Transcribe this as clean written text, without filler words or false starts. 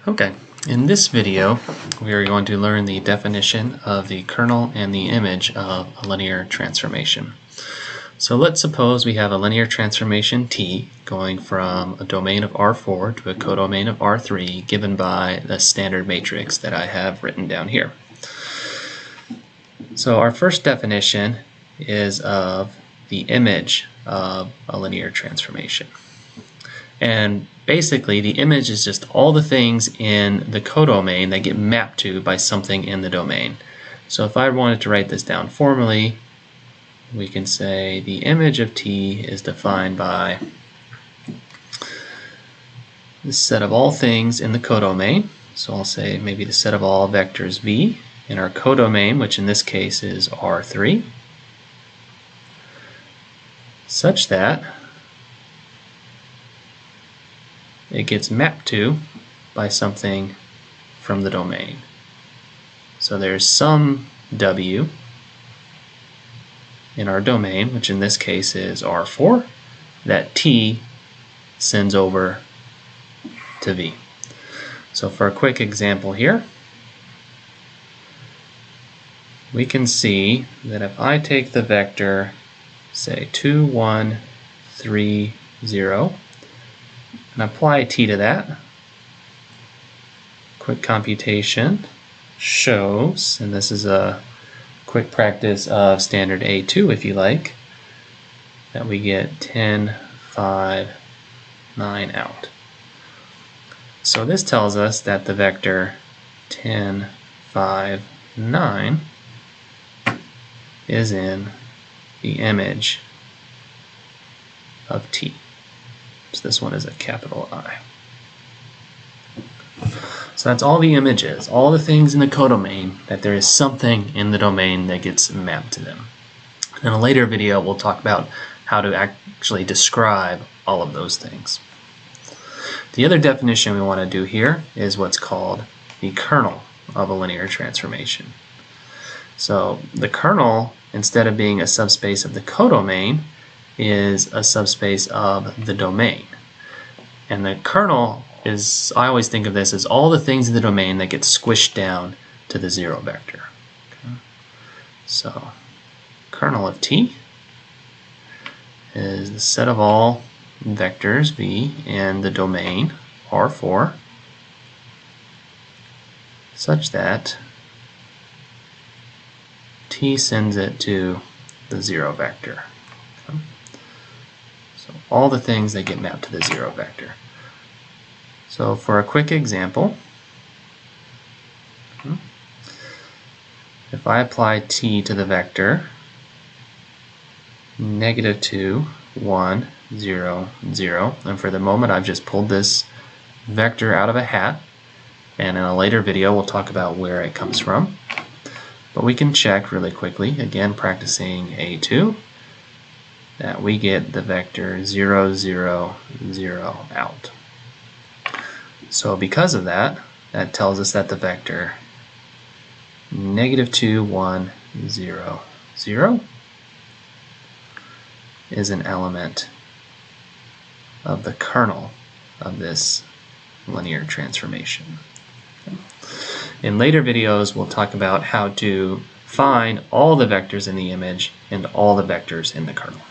Okay, in this video we are going to learn the definition of the kernel and the image of a linear transformation. So let's suppose we have a linear transformation T going from a domain of R4 to a codomain of R3 given by the standard matrix that I have written down here. So our first definition is of the image of a linear transformation. And basically the image is just all the things in the codomain that get mapped to by something in the domain. So if I wanted to write this down formally, we can say the image of T is defined by the set of all things in the codomain. So I'll say maybe the set of all vectors V in our codomain, which in this case is R3, such that it gets mapped to by something from the domain. So there's some W in our domain, which in this case is R4, that T sends over to V. So for a quick example here, we can see that if I take the vector, say 2, 1, 3, 0, and apply T to that, quick computation shows, and this is a quick practice of standard A2 if you like, that we get 10, 5, 9 out. So this tells us that the vector 10, 5, 9 is in the image of T. So this one is a capital I. So that's all the images, all the things in the codomain, that there is something in the domain that gets mapped to them. In a later video, we'll talk about how to actually describe all of those things. The other definition we want to do here is what's called the kernel of a linear transformation. So the kernel, instead of being a subspace of the codomain, is a subspace of the domain. And the kernel is, I always think of this as all the things in the domain that get squished down to the zero vector. Okay. So kernel of T is the set of all vectors V in the domain R4 such that T sends it to the zero vector. Okay. So all the things that get mapped to the zero vector. So for a quick example, if I apply T to the vector -2, 1, 0, 0, and for the moment I've just pulled this vector out of a hat, and in a later video we'll talk about where it comes from. But we can check really quickly, again practicing A2, that we get the vector 0, 0, 0 out. So because of that, that tells us that the vector -2, 1, 0, 0 is an element of the kernel of this linear transformation. Okay. In later videos, we'll talk about how to find all the vectors in the image and all the vectors in the kernel.